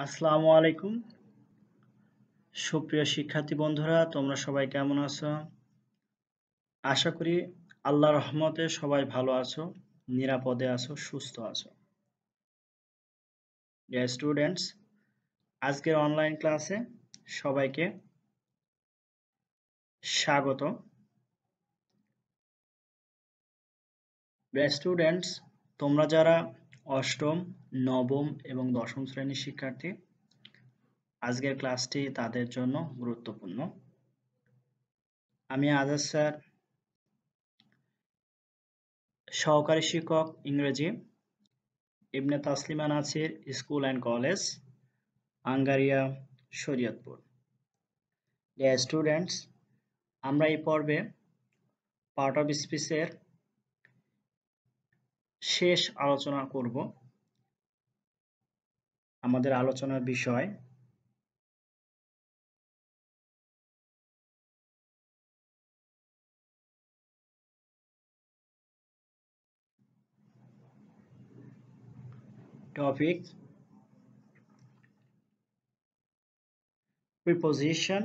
আসসালামু আলাইকুম সুপ্রিয় শিক্ষার্থী বন্ধুরা, তোমরা সবাই কেমন আছো? আশা করি আল্লাহর রহমতে সবাই ভালো আছো, নিরাপদে আছো, সুস্থ আছো। ডিয়ার স্টুডেন্টস, আজকের অনলাইন ক্লাসে সবাইকে স্বাগত। ডিয়ার স্টুডেন্টস, তোমরা যারা অষ্টম, নবম এবং দশম শ্রেণীর শিক্ষার্থী, আজকের ক্লাসটি তাদের জন্য গুরুত্বপূর্ণ। আমি আজাদ স্যার, সহকারী শিক্ষক ইংরেজি, Ibne Taslima Nasir school and college, Angaria, Shariatpur. Dear students, আমরা এই পর্বে পার্ট অফ স্পিচের শেষ আলোচনা করব। আমাদের আলোচনার বিষয় topic preposition,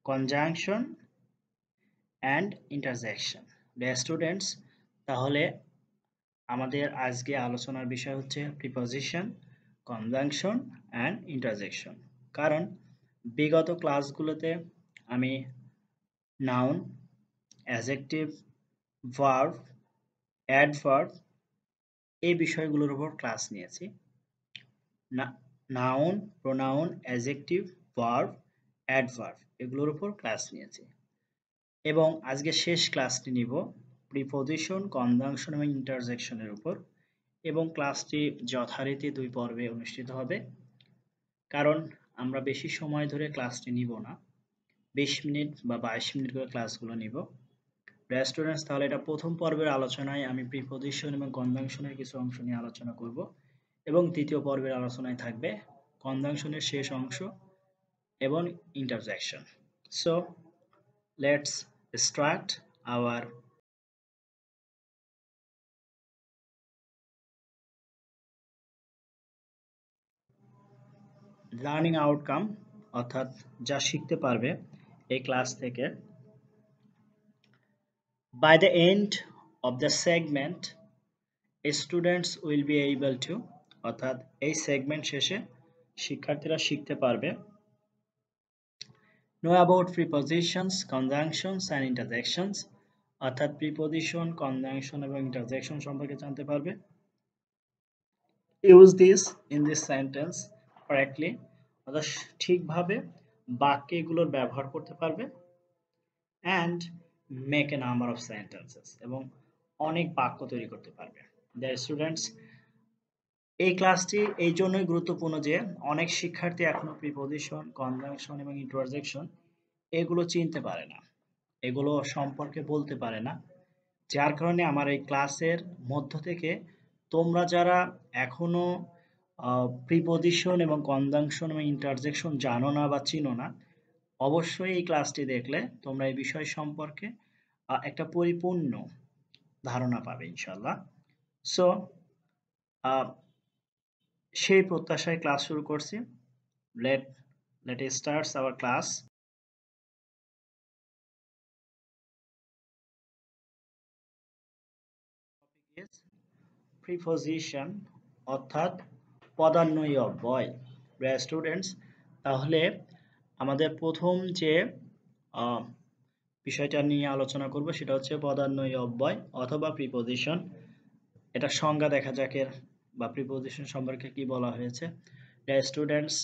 conjunction and interjection. Deer students, তাহলে আমাদের আজকে আলোচনার বিষয় হচ্ছে প্রিপোজিশন, কনজাংশন অ্যান্ড ইন্টারজেকশন। কারণ বিগত ক্লাসগুলোতে আমি নাউন, অ্যাডজেক্টিভ, ভার্ব, অ্যাডভার্ব এই বিষয়গুলোর উপর ক্লাস নিয়েছি। Noun, pronoun, adjective, verb, adverb এগুলোর উপর ক্লাস নিয়েছি এবং আজকে শেষ ক্লাসটি নিব প্রিপোজিশন, কনজাংশন এবং ইন্টারজেকশনের উপর, এবং ক্লাসটি যথারীতি 2 পর্বে অনুষ্ঠিত হবে। কারণ আমরা বেশি সময় ধরে ক্লাসটি নিব না, 20 মিনিট বা 22 মিনিট করে ক্লাসগুলো নিব। স্টুডেন্টস, তাহলে এটা প্রথম পর্বের আলোচনায় আমি প্রিপোজিশন এবং কনজাংশনের কিছু অংশ নিয়ে আলোচনা করব এবং দ্বিতীয় পর্বের আলোচনায় থাকবে কনজাংশনের শেষ অংশ এবং interjection. So let's start our learning outcome, অর্থাৎ যা শিখতে পারবে এই ক্লাস থেকে। By the end of the segment, students will be able to, অর্থাৎ এই সেগমেন্ট শেষে শিক্ষার্থীরা শিখতে পারবে know about prepositions, conjunctions and interjections, অর্থাৎ প্রিপোজিশন, কনজাংশন এবং ইন্টারজেকশন সম্পর্কে জানতে পারবে। use this in this sentence correctly, অর্থাৎ ঠিকভাবে বাক্যে এগুলোর ব্যবহার করতে পারবে। and make a number of sentences, এবং অনেক বাক্য তৈরি করতে পারবে। Dear students, এই ক্লাসটি এই জন্যই গুরুত্বপূর্ণ যে অনেক শিক্ষার্থী এখনো প্রিপোজিশন, কনজাংশন এবং ইন্টারজেকশন এগুলো চিনতে পারে না, এগুলো সম্পর্কে বলতে পারে না। যার কারণে আমার এই ক্লাসের মধ্য থেকে তোমরা যারা এখনো প্রিপোজিশন এবং কনজাংশন এবং ইন্টারজেকশন জানো না বা চিনো না, অবশ্যই এই ক্লাসটি দেখলে তোমরা এই বিষয় সম্পর্কে একটা পরিপূর্ণ ধারণা পাবে ইনশাআল্লাহ। সো সেই প্রত্যাশায় ক্লাস শুরু করছি। Let us start our class. Topic is preposition, অর্থাৎ পদান্বয়ী অব্যয়। Dear students, তাহলে আমাদের প্রথম যে বিষয়টা নিয়ে আলোচনা করব সেটা হচ্ছে পদান্বয়ী অব্যয় অথবা প্রিপোজিশন। এটা সংজ্ঞা দেখা যাক এর, বা প্রিপোজিশন সম্পর্কে কি বলা হয়েছে। ডিয়ার স্টুডেন্টস,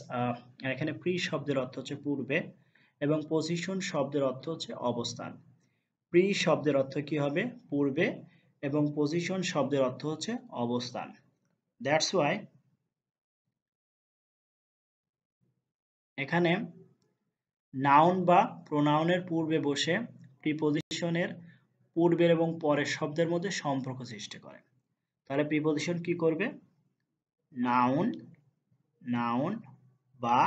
এখানে প্রি শব্দের অর্থ হচ্ছে পূর্বে এবং পজিশন শব্দের অর্থ হচ্ছে অবস্থান। প্রি শব্দের অর্থ কি হবে? পূর্বে, এবং পজিশন শব্দের অর্থ হচ্ছে অবস্থান। দ্যাটস ওয়াই এখানে নাউন বা প্রোনাউনের পূর্বে বসে প্রিপোজিশনের পূর্বের এবং পরের শব্দের মধ্যে সম্পর্ক সৃষ্টি করে। তাহলে প্রিপোজিশন কি করবে? নাউন বা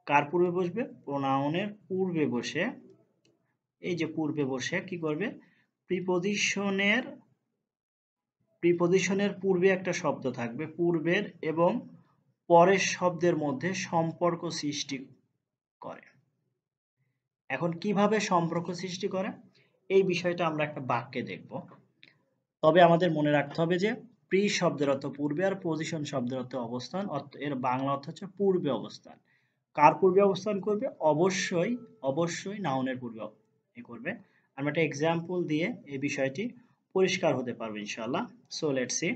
কার পূর্বে বসবে? প্রোনাউনের পূর্বে বসে, এই যে পূর্বে বসে কি করবে? প্রিপোজিশনের পূর্বে একটা শব্দ থাকবে, পূর্বের এবং পরের শব্দের মধ্যে সম্পর্ক সৃষ্টি করে। এখন কিভাবে সম্পর্ক সৃষ্টি করে এই বিষয়টা আমরা একটা বাক্যে দেখব। তবে আমাদের মনে রাখতে হবে যে প্রি শব্দের অর্থ পূর্বে আর পজিশন শব্দের অর্থ অবস্থান, এর বাংলা অর্থ হচ্ছে পূর্বে অবস্থান। কার পূর্বে অবস্থান করবে? অবশ্যই নাউনের পূর্বে করবে। আমরা একটা এক্সাম্পল দিয়ে এই বিষয়টি পরিষ্কার হতে পারবে ইনশাআল্লাহ। So let's see.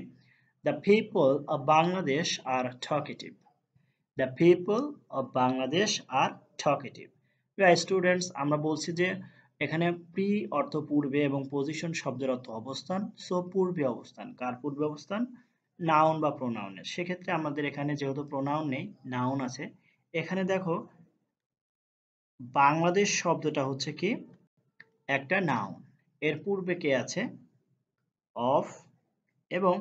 The people of Bangladesh are talkative. The people of Bangladesh are talkative. Students, আমরা বলছি যে এখানে প্রি অর্থ পূর্বে এবং পজিশন শব্দের অর্থ অবস্থান। সো পূর্বে অবস্থান, কার পূর্বে অবস্থান? নাউন বা প্রোনাউনের। সেক্ষেত্রে আমাদের এখানে যেহেতু প্রোনাউন নেই, নাউন আছে। এখানে দেখো বাংলাদেশ শব্দটা হচ্ছে কি একটা নাউন। এর পূর্বে কে আছে? অফ, এবং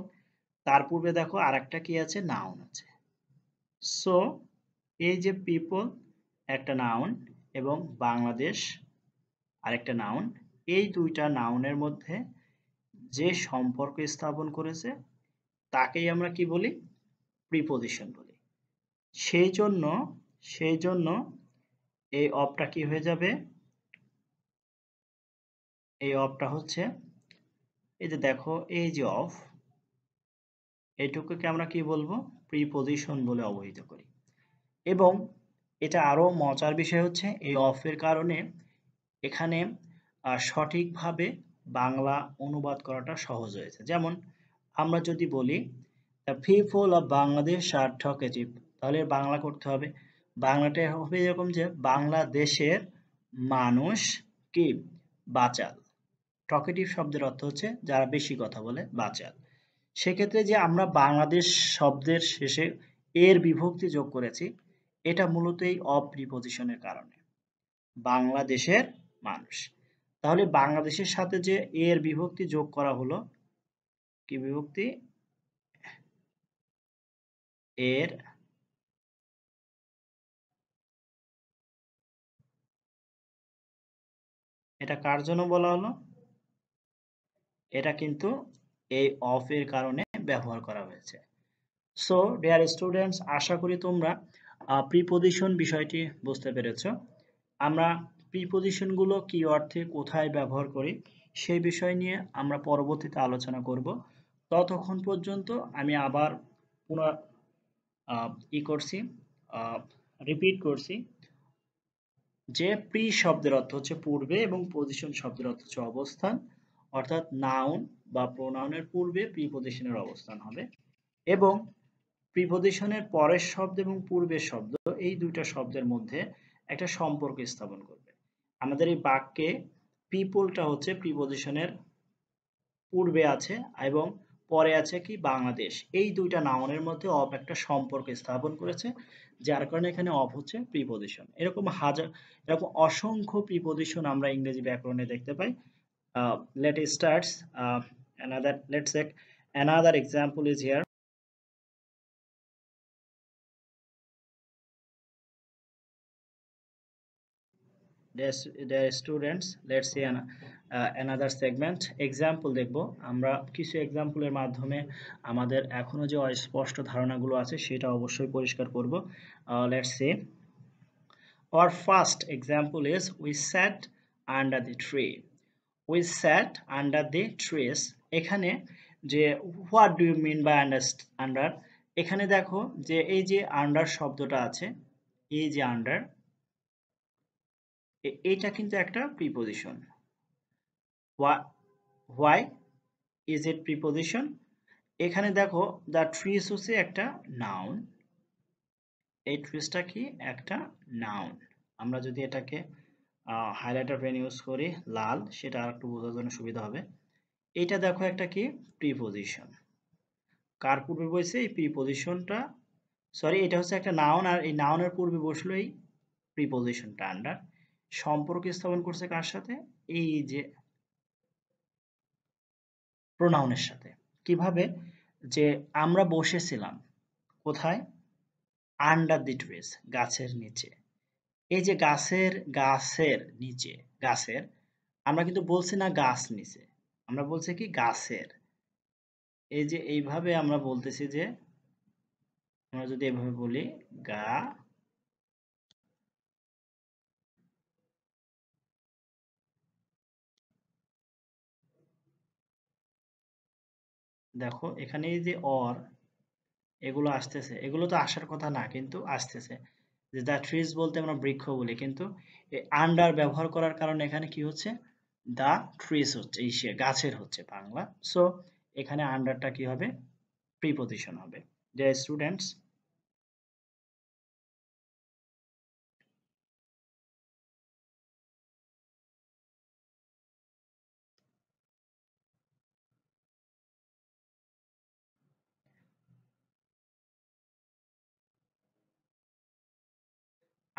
তার পূর্বে দেখো আরেকটা কি আছে? নাউন আছে। সো এই যে পিপল একটা নাউন এবং বাংলাদেশ আরেকটা নাউন, এই দুইটা নাউনের মধ্যে যে সম্পর্ক স্থাপন করেছে তাকেই আমরা কি বলি? প্রিপজিশন বলি। সেই জন্য এই অফটা কি হয়ে যাবে? এই অফটা হচ্ছে, এই যে দেখো এই যে অফ, এইটুকুকে আমরা কি বলবো? প্রিপজিশন বলে অবহিত করি। এবং এটা আরো মজার বিষয় হচ্ছে এই অফের কারণে এখানে সঠিকভাবে বাংলা অনুবাদ করাটা সহজ হয়েছে। যেমন আমরা যদি বলি the people of Bangladesh are talkative, তাহলে বাংলা করতে হবে, বাংলাটা হবে এরকম যে বাংলাদেশের মানুষ কি বাচাল। টকেটিভ শব্দের অর্থ হচ্ছে যারা বেশি কথা বলে, বাচাল। সেক্ষেত্রে যে আমরা বাংলাদেশ শব্দের শেষে এর বিভক্তি যোগ করেছি, এটা মূলত এই অফ প্রিপজিশনের কারণে। বাংলাদেশের মানুষ, তাহলে বাংলাদেশের সাথে যে এর বিভক্তি যোগ করা হলো, কি বিভক্তি? এর। এটা কার জন্য বলা হলো? এটা কিন্তু এই অফ এর কারণে ব্যবহার করা হয়েছে। সো ডিয়ার স্টুডেন্টস, আশা করি তোমরা প্রিপজিশন বিষয়টি বুঝতে পেরেছো। আমরা প্রিপজিশন গুলো কি অর্থে কোথায় ব্যবহার করি সেই বিষয় নিয়ে আমরা পরবর্তীতে আলোচনা করব। ততক্ষণ পর্যন্ত আমি আবার পুনঃ রিপিট করছি যে প্রি শব্দের অর্থ হচ্ছে পূর্বে এবং পজিশন শব্দের অর্থ হচ্ছে অবস্থান, অর্থাৎ নাউন বা প্রোনাউনের পূর্বে প্রিপজিশনের অবস্থান হবে, এবং প্রিপজিশনের পরের শব্দ এবং পূর্বের শব্দ এই দুইটা শব্দের মধ্যে একটা সম্পর্ক স্থাপন করবে। আমাদের এই বাক্যে পিপলটা হচ্ছে প্রিপজিশনের পূর্বে আছে এবং পরে আছে কি বাংলাদেশ, এই দুইটা নাউনের মধ্যে অফ একটা সম্পর্ক স্থাপন করেছে, যার কারণে এখানে অফ হচ্ছে প্রিপজিশন। এরকম অসংখ্য প্রিপজিশন আমরা ইংরেজি ব্যাকরণে দেখতে পাই। Let's take another example is here. Dear students, let's see another segment example দেখব। আমরা কিছু এক্সাম্পলের মাধ্যমে আমাদের এখনো যে অস্পষ্ট ধারণাগুলো আছে সেটা অবশ্যই পরিষ্কার করব। Let's see. Our first example is we sat under the tree. We sat under the trees. এখানে যে what do you mean by under? এখানে দেখো যে এই যে under শব্দটা আছে, এই যে under, এটা কিন্তু একটা preposition. Why is it preposition? এখানে দেখো the trees হচ্ছে একটা নাউন, এই ট্রিসটা কি একটা নাউন। আমরা যদি এটাকে হাইলাইটার পেন ইউজ করি লাল, সেটা আরেকটু বোঝার জন্য সুবিধা হবে। এটা দেখো একটা কি প্রিপজিশন। কার পূর্বে বসে? এই প্রিপজিশনটা, সরি এটা হচ্ছে একটা নাউন, আর এই নাউনের পূর্বে বসলো এই প্রিপজিশনটা আন্ডার। সম্পর্ক স্থাপন করছে কার সাথে? এই যে প্রোনাউনের সাথে। কিভাবে? যে আমরা বসেছিলাম কোথায়? আন্ডার দি ট্রিজ, গাছের নিচে। এই যে গাছের নিচে, গাছের, আমরা কিন্তু বলছি না গাছ নিচে, আমরা বলছি কি গাছের। এই যে এইভাবে আমরা বলতেছি যে আমরা যদি এভাবে বলি গা, দেখো এখানে এই যে অর এগুলো আসতেছে, এগুলো তো আসার কথা না কিন্তু আসতেছে। যে দ্য ট্রিজ বলতে আমরা বৃক্ষ বলি, কিন্তু আন্ডার ব্যবহার করার কারণে এখানে কি হচ্ছে, দ্য ট্রিজ হচ্ছে, এই গাছের হচ্ছে বাংলা। সো এখানে আন্ডারটা কি হবে, প্রিপজিশন হবে। ডিয়ার স্টুডেন্টস,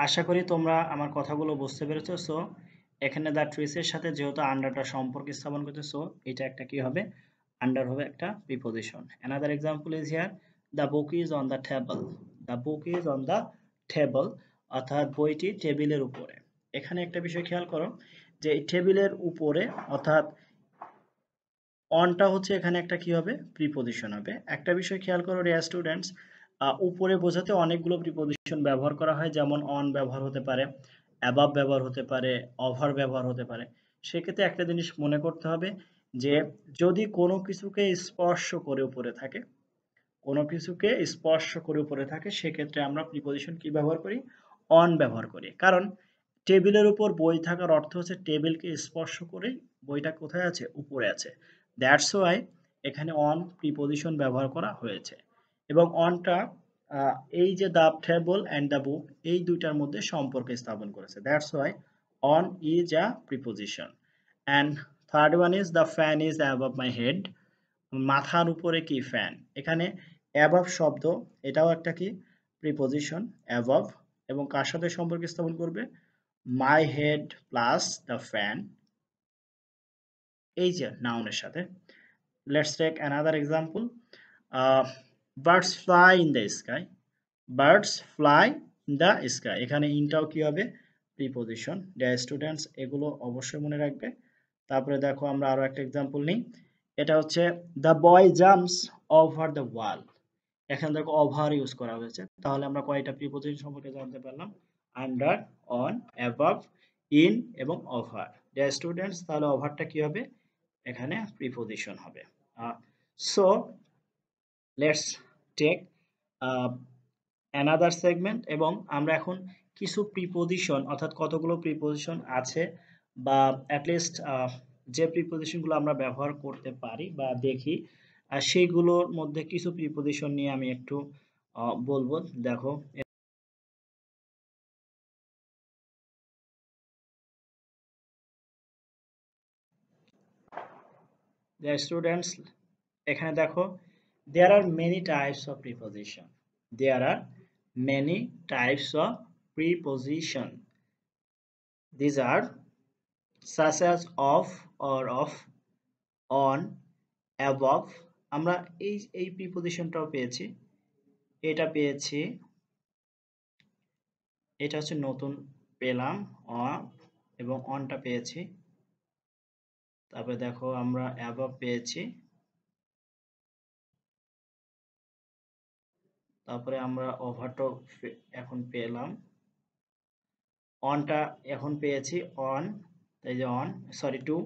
আশা করি তোমরা আমার কথাগুলো বুঝতে পেরেছো। সো এখানে দ্য ট্রিজ এর সাথে যেহেতু আন্ডারটা সম্পর্ক স্থাপন করছে, সো এটা একটা কি হবে, আন্ডার হবে একটা preposition. Another example is here, the book is on the table. The book is on the table, অর্থাৎ বইটি টেবিলের উপরে। এখানে একটা বিষয় খেয়াল করো, যে এই টেবিলের উপরে অর্থাৎ অনটা হচ্ছে এখানে একটা কি হবে, প্রিপজিশন হবে। একটা বিষয় খেয়াল করো ডিয়ার স্টুডেন্টস, উপরে বোঝাতে অনেকগুলো প্রিপজিশন ব্যবহার করা হয়, যেমন অন ব্যবহার হতে পারে, অ্যাবাভ ব্যবহার হতে পারে, ওভার ব্যবহার হতে পারে। সেক্ষেত্রে একটা জিনিস মনে করতে হবে, যে যদি কোনো কিছুকে স্পর্শ করে উপরে থাকে, কোনো কিছুকে স্পর্শ করে উপরে থাকে, সেক্ষেত্রে আমরা প্রিপজিশন কি ব্যবহার করি, অন ব্যবহার করি। কারণ টেবিলের উপর বই থাকার অর্থ হচ্ছে টেবিলকে স্পর্শ করে বইটা কোথায় আছে, উপরে আছে। দ্যাটস ওয়াই এখানে অন প্রিপজিশন ব্যবহার করা হয়েছে। এবং অনটা এই যে the table and the book, এই দুইটার মধ্যে সম্পর্ক স্থাপন করেছে। That's why on is a preposition. And third one is the fan is above my head. মাথার উপরে কি, ফ্যান। এখানে অ্যাবভ শব্দ, এটাও একটা কি, প্রিপজিশন, অ্যাবভ, এবং কার সাথে সম্পর্ক স্থাপন করবে, my head plus the fan, এই যে নাউনের সাথে। Let's take another example, birds fly in the sky. Birds fly in the sky, এখানে ইনটাও কি হবে, প্রিপজিশন। ডিয়ার স্টুডেন্টস, এগুলো অবশ্যই মনে রাখবে। তারপরে দেখো আমরা আরো একটা এক্সাম্পল নিই। এটা হচ্ছে the boy jumps over the wall. এখানে দেখো ওভার ইউজ করা হয়েছে, তাহলে আমরা কয়টা প্রিপজিশন সম্পর্কে জানতে পারলাম, আন্ডার, অন, অ্যাবভ, ইন এবং ওভার। ডিয়ার স্টুডেন্টস, তাহলে ওভারটা কি হবে, এখানে প্রিপজিশন হবে। So let's take another segment, এবং আমরা এখন কিছু প্রিপজিশন, অর্থাৎ কতগুলো প্রিপজিশন আছে, বা অ্যাটলিস্ট যে প্রিপজিশনগুলো আমরা ব্যবহার করতে পারি বা দেখি, সেইগুলোর মধ্যে কিছু প্রিপজিশন নিয়ে আমি একটু বলবো। দেখো স্টুডেন্টস, এখানে দেখো, there are many types of preposition. There are many types of preposition. These are such as of or of, on, above. আমরা এই প্রিপজিশনটাও পেয়েছি, এটা পেয়েছি, এটা হচ্ছে নতুন পেলাম, অফ এবং অনটা পেয়েছি। তারপরে দেখো আমরা অ্যাবভ পেয়েছি, তারপরে আমরা ওভারটাও এখন পেলাম, অনটা এখন পেয়েছি, অন, এই যে অন, সরি টু।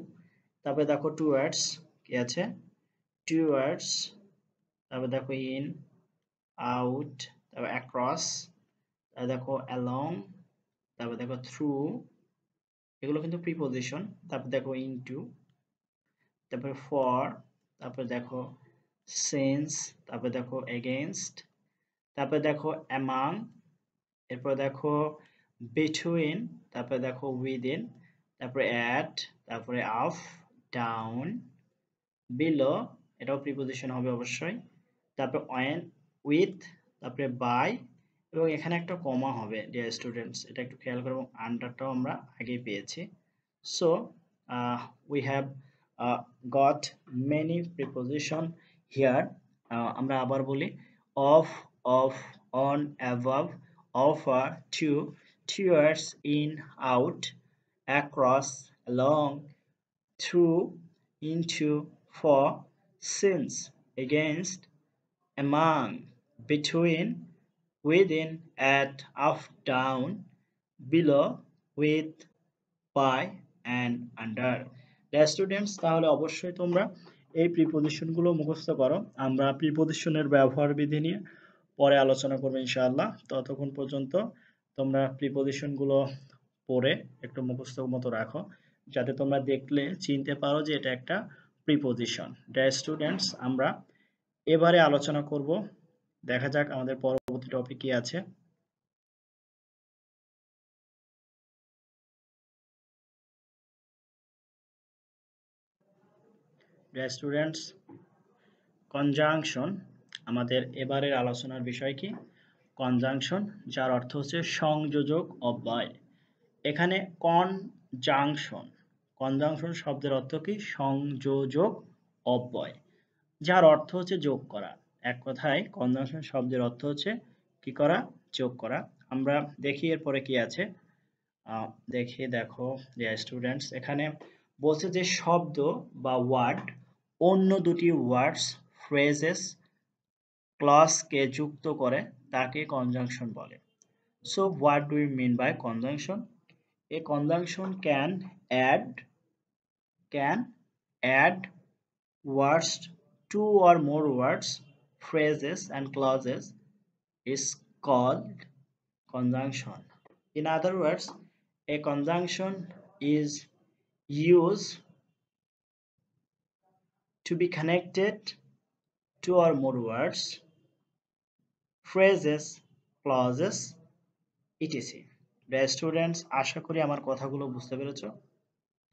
তারপরে দেখো টুয়ার্ডস কি আছে, টুয়ার্ডস। তারপরে দেখো ইন, আউট, তারপর অ্যাক্রস, তারপর দেখো অ্যালং, তারপর দেখো থ্রু, এগুলো কিন্তু প্রিপজিশন। তারপর দেখো ইনটু, তারপরে ফর, তারপর দেখো সিন্স, তারপর দেখো এগেইনস্ট, তারপর দেখো অ্যামাং, এরপর দেখো বিটুইন, তারপরে দেখো উইদিন, তারপরে অ্যাট, তারপরে আপ, ডাউন, বিলো, এটাও প্রিপজিশন হবে অবশ্যই। তারপরে অয়েন, উইথ, তারপরে বাই, এবং এখানে একটা কমা হবে ডিয়ার স্টুডেন্টস, এটা একটু খেয়াল করো, এবং আন্ডারটাও আমরা আগেই পেয়েছি। So we have got many preposition here. আমরা আবার বলি, of, on, above, offer, to, towards, in, out, across, along, through, into, for, since, against, among, between, within, at, up, down, below, with, by and under. Students, তাহলে অবশ্যই তোমরা এই preposition গুলো মুখস্থ করো। আমরা প্রিপজিশনের ব্যবহার বিধি নিয়ে পরে আলোচনা করব ইনশাআল্লাহ। ততক্ষণ পর্যন্ত তোমরা প্রিপজিশন গুলো পড়ে একটু মুখস্থ মতো রাখো, যাতে তোমরা দেখলে চিনতে পারো যে এটা একটা প্রিপজিশন। স্টুডেন্টস, আমরা এবারে আলোচনা করব, দেখা যাক আমাদের পরবর্তী টপিক কি আছে। স্টুডেন্টস, কনজাংশন, আমাদের এবারের আলোচনার বিষয় কি? কনজাংশন, যার অর্থ হচ্ছে সংযোজক অব্যয়। এখানে কনজাংশন, কনজাংশন শব্দের অর্থ কি? সংযোজক অব্যয়, যার অর্থ হচ্ছে যোগ করা। এক কথায় কনজাংশন শব্দের অর্থ হচ্ছে কি করা? যোগ করা। আমরা দেখি এরপরে কি আছে। দেখি, দেখো স্টুডেন্টস, এখানে বলছে যে শব্দ বা ওয়ার্ড অন্য দুটি ওয়ার্ডস, ফ্রেজেস, ক্লজকে যুক্ত করে তাকে কনজাংশন বলে। So what do we mean by conjunction? A conjunction can add words, two or more words, phrases and clauses is called conjunction. In other words, a conjunction is used to be connected two or more words, phrases, clauses, etc. Students, আশা করি আমার কথাগুলো বুঝতে পেরেছো।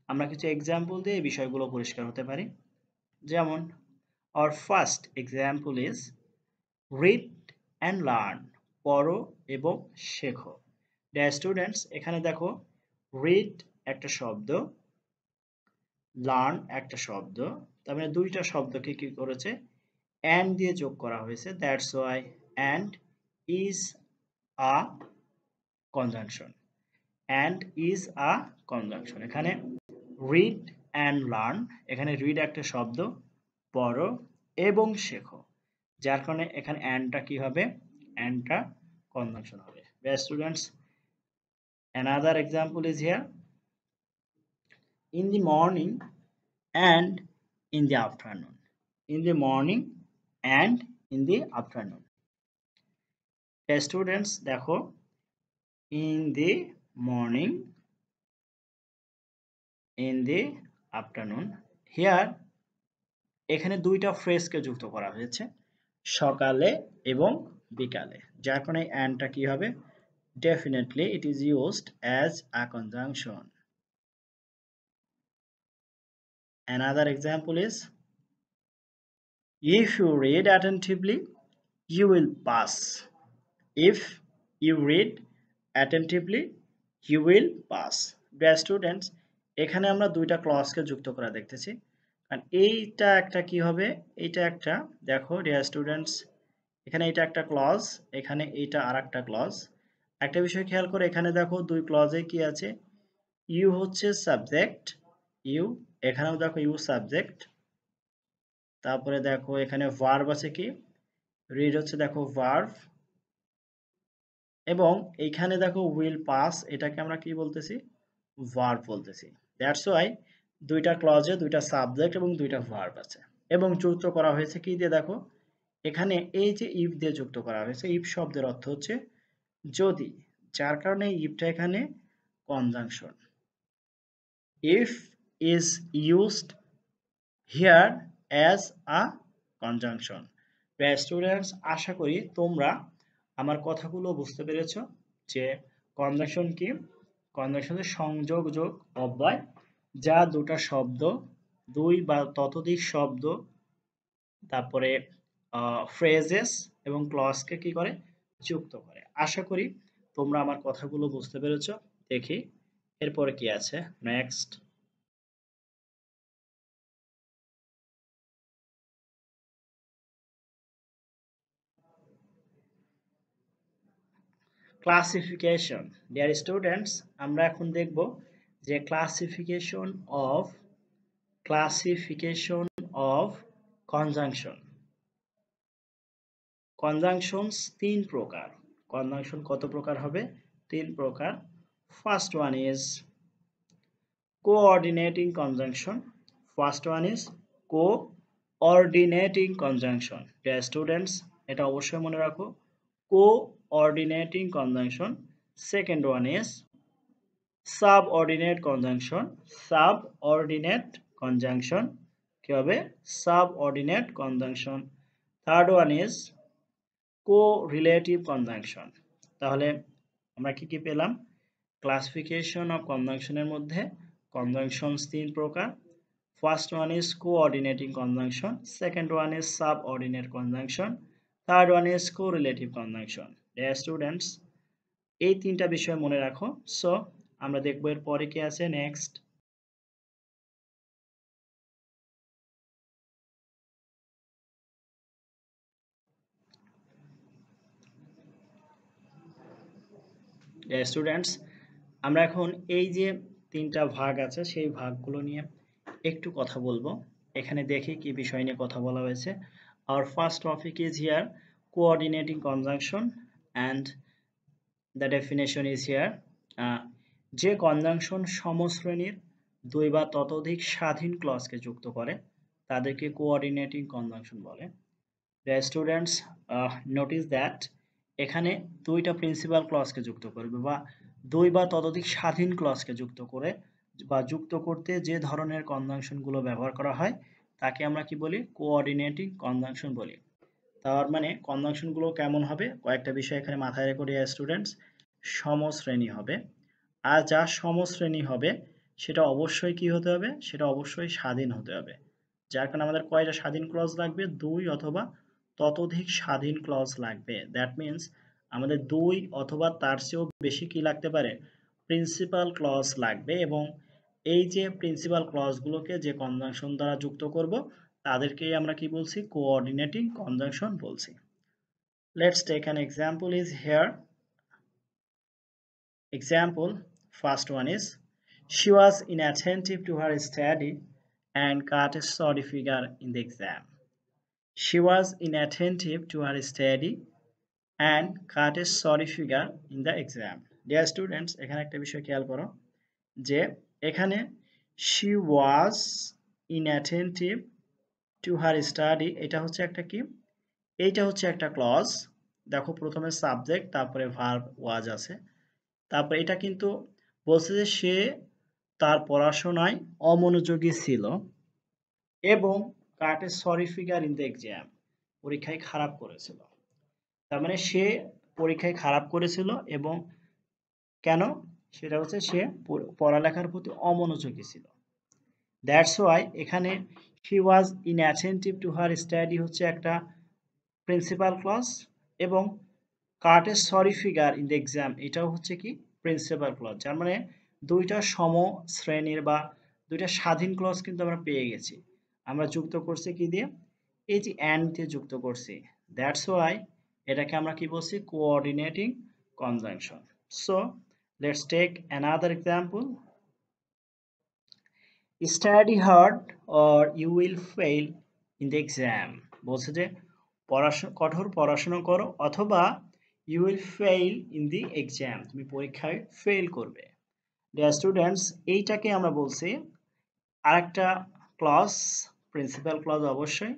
আমরা কিছু example দিয়ে এই বিষয়গুলো পরিষ্কার হতে পারি। যেমন, our first example is read and learn, পড়ো এবং শেখো। স্টুডেন্টস, এখানে দেখো read একটা শব্দ, learn একটা শব্দ, তার মানে দুইটা শব্দকে কি করেছে? and দিয়ে যোগ করা হয়েছে। That's why and is a conjunction. And is a conjunction. এখানে read and learn, এখানে read একটা শব্দ, পড়ো এবং শেখো, যার কারণে এখানে andটা কি হবে? andটা conjunction হবে। Students, another example is here. In the morning and in the afternoon. In the morning and in the afternoon. Students, দেখো in the morning, in the afternoon. Here এখানে দুইটা ফ্রেজকে যুক্ত করা হয়েছে, সকালে এবং বিকালে, যার কারণে অ্যান্ডটা কি হবে? Definitely it is used as a conjunction. Another example is, if you read attentively, you will pass. If you read attentively, you will pass. Dear students, এখানে আমরা দুইটা ক্লজকে যুক্ত করা দেখতেছি। আর এইটা একটা কি হবে? এইটা একটা, দেখো ডিয়ার স্টুডেন্টস, এখানে এটা একটা ক্লজ, এখানে এইটা আরেকটা ক্লজ। একটা বিষয় খেয়াল করে, এখানে দেখো দুই ক্লজে কি আছে? ইউ হচ্ছে সাবজেক্ট, ইউ, এখানেও দেখো ইউ সাবজেক্ট, তারপরে দেখো এখানে ভার্ব আছে কি? রিড হচ্ছে দেখো ভার্ব, এবং এইখানে দেখো উইল পাস, এটাকে আমরা কি বলতেছি? ভার্ব বলতেছি। দ্যাটস ওয়াই দুইটা ক্লজে দুইটা সাবজেক্ট এবং দুইটা ভার্ব আছে, এবং যুক্ত করা হয়েছে কি দিয়ে? দেখো এখানে এই যে ইফ দিয়ে যুক্ত করা হয়েছে, ইফ শব্দের অর্থ হচ্ছে যদি, যার কারণে ইফটা এখানে conjunction. If is used here as a conjunction. Students, আশা করি তোমরা আমার কথাগুলো বুঝতে পেরেছো যে কনজাংশন কি? কনজাংশনের সংযোগযোগ অব্যয়, যা দুটা শব্দ, দুই বা ততোধিক শব্দ, তারপরে ফ্রেজেস এবং ক্লজকে কি করে? যুক্ত করে। আশা করি তোমরা আমার কথাগুলো বুঝতে পেরেছো। দেখি এরপরে কি আছে। Next, classification. ডিয়ার স্টুডেন্টস, আমরা এখন দেখব যে ক্লাসিফিকেশন অফ কনজাংশন। কনজাংশনস তিন প্রকার। কনজাংশন কত প্রকার হবে? 3 প্রকার। First one is coordinating conjunction. First one is coordinating conjunction. Dear students, এটা অবশ্যই মনে রাখো, coordinating conjunction. Second one is subordinate conjunction. Subordinate conjunction কি হবে? Subordinate conjunction. Third one is correlative conjunction. তাহলে আমরা কি পেলাম? ক্লাসিফিকেশন অফ কনজাংশনের মধ্যে কনজাংশনস 3 প্রকার। First one is coordinating conjunction, second one is subordinate conjunction, third one is correlative conjunction. Dear students, এই তিনটা বিষয় মনে রাখো। সো আমরা দেখব এর পরে কি আছে নেক্সট। ডিয়ার স্টুডেন্টস, আমরা এখন এই যে তিনটা ভাগ আছে সেই ভাগগুলো নিয়ে একটু কথা বলবো। এখানে দেখি কি বিষয় নিয়ে কথা বলা হয়েছে। Our first topic is here coordinating conjunction and the definition is here. যে কনজাংশন সমশ্রেণীর দুই বা ততোধিক স্বাধীন ক্লজকে যুক্ত করে তাদেরকে কোঅর্ডিনেটিং কনজাংশন বলে। Dear students, notice that এখানে দুইটা প্রিন্সিপাল ক্লজকে যুক্ত করবে বা দুই বা ততোধিক স্বাধীন ক্লজকে যুক্ত করে বা যুক্ত করতে যে ধরনের কনজাংশনগুলো ব্যবহার করা হয় তাকে আমরা কি বলি? কোঅর্ডিনেটিং কনজাংশন বলি। তার মানে কনজাংশনগুলো কেমন হবে? কয়েকটা বিষয় এখানে মাথায় রেখে ডিয়ার স্টুডেন্টস। সমশ্রেণী হবে, আর যা সমশ্রেণী হবে সেটা অবশ্যই কি হতে হবে? সেটা অবশ্যই স্বাধীন হতে হবে। যার কারণে আমাদের কয়টা স্বাধীন ক্লজ লাগবে? 2 অথবা ততোধিক স্বাধীন ক্লজ লাগবে। দ্যাট মিন্স আমাদের 2 অথবা তার চেয়েও বেশি কি লাগতে পারে? প্রিন্সিপাল ক্লজ লাগবে। এবং এই যে প্রিন্সিপাল ক্লজগুলোকে যে কনজাংশন দ্বারা যুক্ত করব তাদেরকেই আমরা কি বলছি? কোঅর্ডিনেটিং কনজাংশন বলছি। Let's take an example is here. Example, first one is she was inattentive to her study and cut a sorry figure in the exam. She was inattentive to her study and cut a sorry figure in the exam. Dear students, এখানে একটা বিষয় খেয়াল করো যে এখানে she was inattentive to her study, এটা হচ্ছে একটা কি? এইটা হচ্ছে একটা ক্লজ। দেখো প্রথমে সাবজেক্ট, তারপরে ভার্ব ওয়াজ আছে, তারপরে এটা কিন্তু বলছে যে সে তার পড়াশোনায় অমনোযোগী ছিল এবং cut a sorry figure in the exam, পরীক্ষায় খারাপ করেছিল। তার মানে সে পরীক্ষায় খারাপ করেছিল এবং কেন? সেটা হচ্ছে সে পড়ালেখার প্রতি অমনোযোগী ছিল। দ্যাটস ওয়াই এখানে she was inattentive to her study হচ্ছে একটা প্রিন্সিপাল ক্লজ এবং cut a sorry figure in the exam এটাও হচ্ছে কি? Principal clause. যার মানে দুইটা সম শ্রেণীর বা দুইটা স্বাধীন ক্লজ কিন্তু আমরা পেয়ে গেছি। আমরা যুক্ত করছি কি দিয়ে? এই যে অ্যান্ড দিয়ে যুক্ত করছি। দ্যাটস ওয়াই এটাকে আমরা কি বলছি? Coordinating conjunction. So let's take another example. Study hard or you will fail in the exam, বলছে যে কঠোর পড়াশোনা করো অথবা you will fail in the exam, তুমি পরীক্ষায় ফেল করবে। ডিয়ার স্টুডেন্টস, এইটাকে আমরা বলছি আরেকটা ক্লজ, প্রিন্সিপাল ক্লজ অবশ্যই।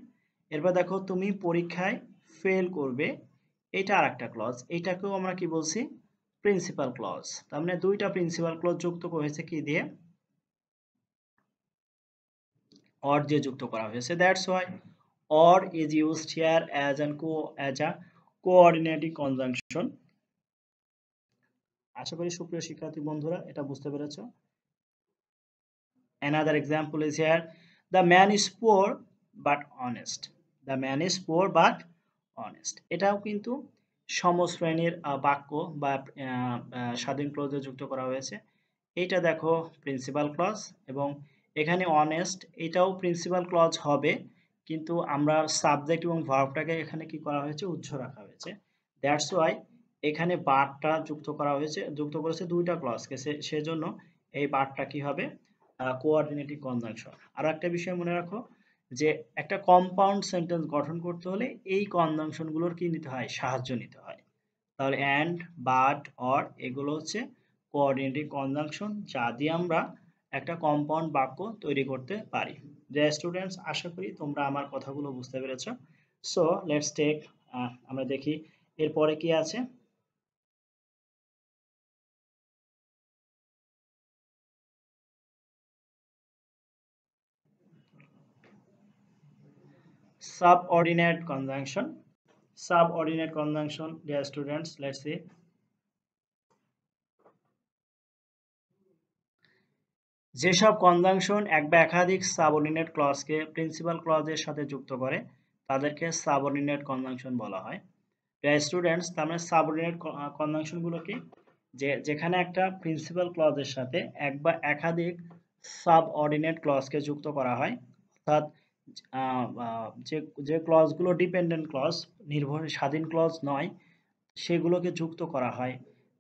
এরপর দেখো তুমি পরীক্ষায় ফেল করবে, এটা আরেকটা ক্লজ, এইটাকেও আমরা কি বলছি? Principal clause. তার মানে দুইটা প্রিন্সিপাল ক্লজ যুক্ত হয়েছে কি দিয়ে? অর দিয়ে যুক্ত করা হয়েছে। That's why or is used here as a coordinating conjunction. আশা করি সুপ্রিয় শিক্ষার্থী বন্ধুরা এটা বুঝতে পেরেছো। Another example is here, the man is poor but honest. The man is poor but honest. এটাও কিন্তু সমশ্রেণীর বাক্য বা স্বাধীন ক্লজে যুক্ত করা হয়েছে। এইটা দেখো প্রিন্সিপাল ক্লজ এবং এখানে অনেস্ট এটাও প্রিন্সিপাল ক্লজ হবে, কিন্তু আমরা সাবজেক্ট এবং ভার্বটাকে এখানে কি করা হয়েছে? উজ্জ্ব রাখা হয়েছে। দ্যাটস ওয়াই এখানে বারটা যুক্ত করা হয়েছে, যুক্ত করেছে দুইটা ক্লজকে, সেজন্য এই বারটা কি হবে? Coordinating conjunction. আর একটা বিষয় মনে রাখো যে একটা কম্পাউন্ড সেন্টেন্স গঠন করতে হলে এই কনজাংশনগুলোর কি নিতে হয়? সাহায্য নিতে হয়। তাহলে অ্যান্ড, বাট, অর এগুলো হচ্ছে কোঅর্ডিনেটিং কনজাংশন যা দিয়ে আমরা একটা কম্পাউন্ড বাক্য তৈরি করতে পারি। ডিয়ার স্টুডেন্টস, আশা করি তোমরা আমার কথাগুলো বুঝতে পেরেছো। সো লেটস টেক, আমরা দেখি এরপরে কি আছে। Subordinate conjunction. Subordinate conjunction, dear students, let's see. যেসব কনজাংশন এক বা একাধিক সাবঅর্ডিনেট ক্লজকে প্রিন্সিপাল ক্লজের সাথে যুক্ত করে তাদেরকে সাবঅর্ডিনেট কনজাংশন বলা হয়। ডিয়ার স্টুডেন্টস, তার মানে সাবঅর্ডিনেট কনজাংশন গুলো কি, যেখানে একটা প্রিন্সিপাল ক্লজের সাথে এক বা একাধিক সাবঅর্ডিনেট ক্লজকে যুক্ত করা হয়, অর্থাৎ যে যে ক্লজগুলো ডিপেন্ডেন্ট ক্লজ, স্বাধীন ক্লজ নয়, সেগুলোকে যুক্ত করা হয়,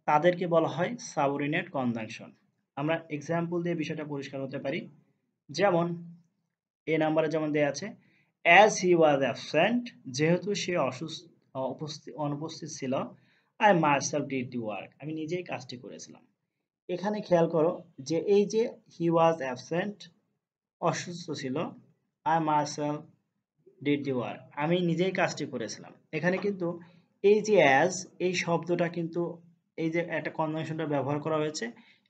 তাদেরকে বলা হয় সাবঅর্ডিনেট কনজাংশন। আমরা এক্সাম্পল দিয়ে বিষয়টা পরিষ্কার হতে পারি। যেমন এ নাম্বারে যেমন দেয়া আছে, অ্যাজ হি ওয়াজ অ্যাবসেন্ট, যেহেতু সে অনুপস্থিত ছিল, I myself did the work, আমি নিজেই কাজটি করেছিলাম। এখানে খেয়াল করো যে এই যে হি ওয়াজ অ্যাবসেন্ট, অসুস্থ ছিল, I myself did the work, আমি নিজেই কাজটি করেছিলাম। এখানে কিন্তু এই যে অ্যাজ, এই শব্দটা কিন্তু, এই যে একটা কনজাংশনটা ব্যবহার করা হয়েছে,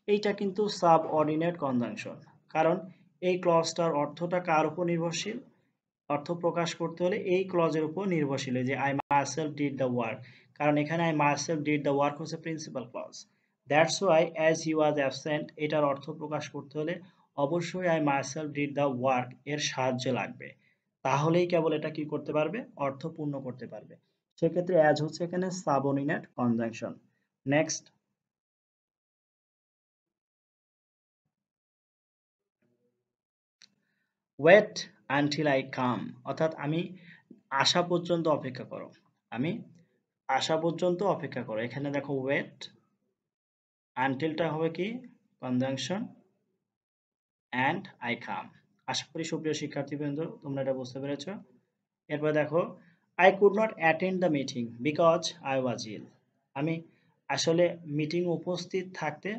এইটা কিন্তু সাবঅর্ডিনেট কনজাংশন। কারণ এই ক্লজটার অর্থটা কার উপর নির্ভরশীল? অর্থ প্রকাশ করতে হলে এই ক্লজের উপর নির্ভরশীল, যে I myself did the work. কারণ এখানে I myself did the work হচ্ছে principal clause. That's why as he was absent এটার অর্থ প্রকাশ করতে হলে অবশ্যই I myself did the work এর সাহায্য লাগবে। তাহলেই কেবল এটা কি করতে পারবে? অর্থ পূর্ণ করতে পারবে। সেক্ষেত্রে অ্যাজ হচ্ছে এখানে subordinate conjunction. Next, wait until I come, অর্থাৎ আমি আসা পর্যন্ত অপেক্ষা করো। আমি আসা পর্যন্ত অপেক্ষা করো। এখানে দেখো ওয়েট, আনটিলটা হবে কি কনজাংশন, অ্যান্ড আই কাম। আশা করি সুপ্রিয় শিক্ষার্থীবৃন্দ তোমরা এটা বুঝতে পেরেছো। এরপর দেখো, I could not attend the meeting because I was ill, আমি আসলে মিটিং উপস্থিত থাকতে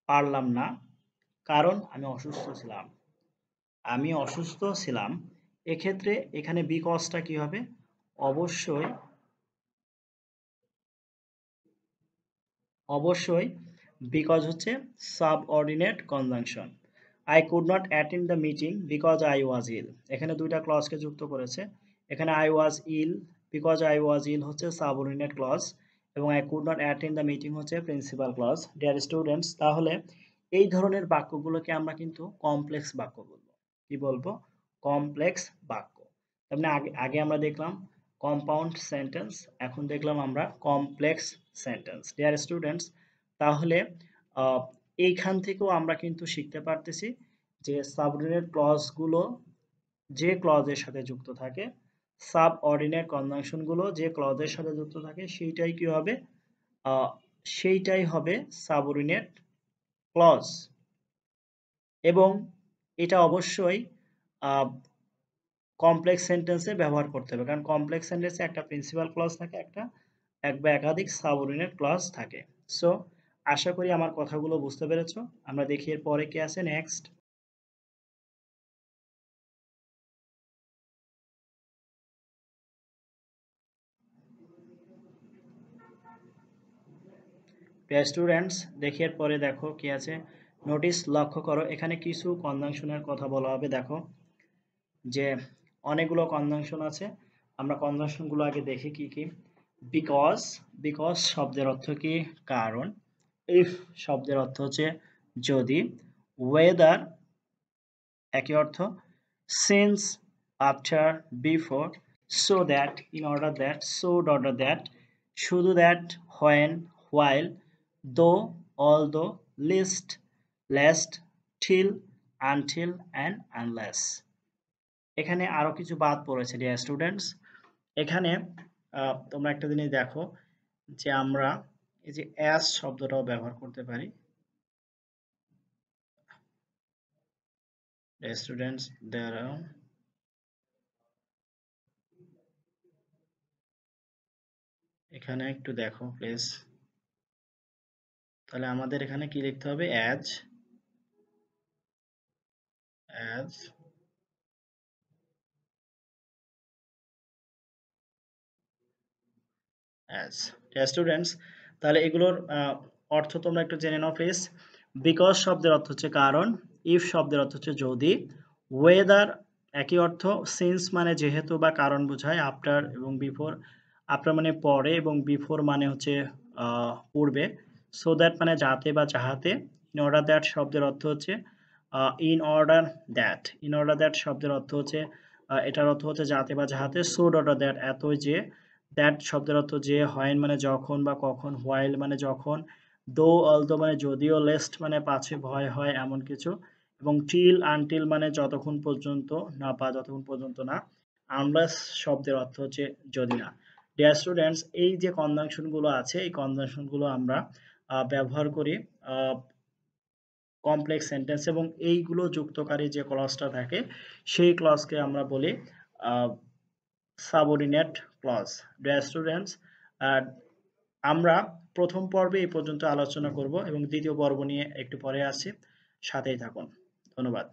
পারলাম না কারণ আমি অসুস্থ ছিলাম। আমি অসুস্থ ছিলাম। এক্ষেত্রে এখানে বিকজটা কি হবে? অবশ্যই অবশ্যই বিকজ হচ্ছে subordinate conjunction. I could not attend the meeting because I was ill, এখানে দুইটা ক্লজকে যুক্ত করেছে। এখানে I was ill, because I was ill হচ্ছে সাবঅর্ডিনেট ক্লজ, এবং I could not attend the meeting হচ্ছে প্রিন্সিপাল ক্লজ। ডিয়ার স্টুডেন্টস, তাহলে এই ধরনের বাক্যগুলোকে আমরা কিন্তু কমপ্লেক্স বাক্য বলবো। কি বলবো? কমপ্লেক্স বাক্য। তার মানে আগে আগে আমরা দেখলাম কম্পাউন্ড সেন্টেন্স, এখন দেখলাম আমরা কমপ্লেক্স সেন্টেন্স। ডিয়ার স্টুডেন্টস, তাহলে আহ, এইখান থেকেও আমরা কিন্তু শিখতে পারতেছি যে সাবঅর্ডিনেট ক্লজগুলো যে ক্লজের সাথে যুক্ত থাকে, সাবঅর্ডিনেট কনজাংশন গুলো যে ক্লজের সাথে যুক্ত থাকে, সেইটাই কি হবে? আহ, সেইটাই হবে সাবঅর্ডিনেট ক্লজ। এবং এটা অবশ্যই কমপ্লেক্স সেন্টেন্সে ব্যবহার করতে হবে, কারণ কমপ্লেক্স সেন্টেন্সে একটা প্রিন্সিপাল ক্লজ থাকে, এক বা একাধিক সাবঅর্ডিনেট ক্লজ থাকে। সো আশা করি আমার কথাগুলো বুঝতে পেরেছো। আমরা দেখি এর পরে কি আছে। নেক্সট, প্রিয় স্টুডেন্টস, দেখি এর পরে দেখো কি আছে। নোটিস, লক্ষ্য করো, এখানে কিছু কনজাংশনের কথা বলা হবে। দেখো যে অনেকগুলো কনজাংশন আছে, আমরা কনজাংশনগুলো আগে দেখি কি কি। বিকজ, বিকজ শব্দের অর্থ কি? কারণ। ইফ শব্দের অর্থ হচ্ছে যদি। ওয়েদার একই অর্থ। Since, after, before, so that, in order that, so order that, শুধু that, when, while, though, although, list, lest, till, until and unless। এখানে আরো কিছু বাদ পড়েছে ডিয়ার স্টুডেন্টস। এখানে তোমরা একটা জিনিস দেখো যে আমরা এই যে অ্যাজ শব্দটাও ব্যবহার করতে পারি। ডিয়ার স্টুডেন্টস, এখানে একটু দেখো প্লিজ। তাহলে আমাদের এখানে কি লিখতে হবে? অ্যাজ অ্যাজ অ্যাজ স্টুডেন্টস, তাহলে এগুলোর অর্থ তোমরা একটু জেনে নাও প্লিজ। বিকজ শব্দের অর্থ হচ্ছে কারণ, ইফ শব্দের অর্থ হচ্ছে যদি, ওয়েদার একই অর্থ, সিন্স মানে যেহেতু বা কারণ বোঝায়, আফটার এবং বিফোর, আফটার মানে পরে এবং বিফোর মানে হচ্ছে পূর্বে, সো দ্যাট মানে যাতে বা যাহাতে, ইন অর্ডার দ্যাট শব্দের অর্থ হচ্ছে in order that, in order that শব্দের অর্থ হচ্ছে এটার অর্থ হচ্ছে যাতে বা যাহাতে, সো অর্ডার দ্যাট এতই যে, দ্যাট শব্দের অর্থ যে, হোয়েন মানে যখন বা কখন, হোয়াইল মানে যখন, দো অলদো মানে যদিও, লেস্ট মানে পাছে ভয় হয় এমন কিছু, এবং টিল আনটিল মানে যতক্ষণ পর্যন্ত না বা যতক্ষণ পর্যন্ত না, আনলেস শব্দের অর্থ হচ্ছে যদি না। ডিয়ার স্টুডেন্টস, এই যে কনজাংশন গুলো আছে এই কনজাংশন গুলো আমরা ব্যবহার করি কমপ্লেক্স সেন্টেন্স, এবং এইগুলো যুক্তকারী যে ক্লজটা থাকে সেই ক্লজকে আমরা বলি সাবঅর্ডিনেট ক্লজ। ডিয়ার স্টুডেন্টস, আমরা প্রথম পর্বে এই পর্যন্ত আলোচনা করব এবং দ্বিতীয় পর্ব নিয়ে একটু পরে আসি, সাথেই থাকুন। ধন্যবাদ।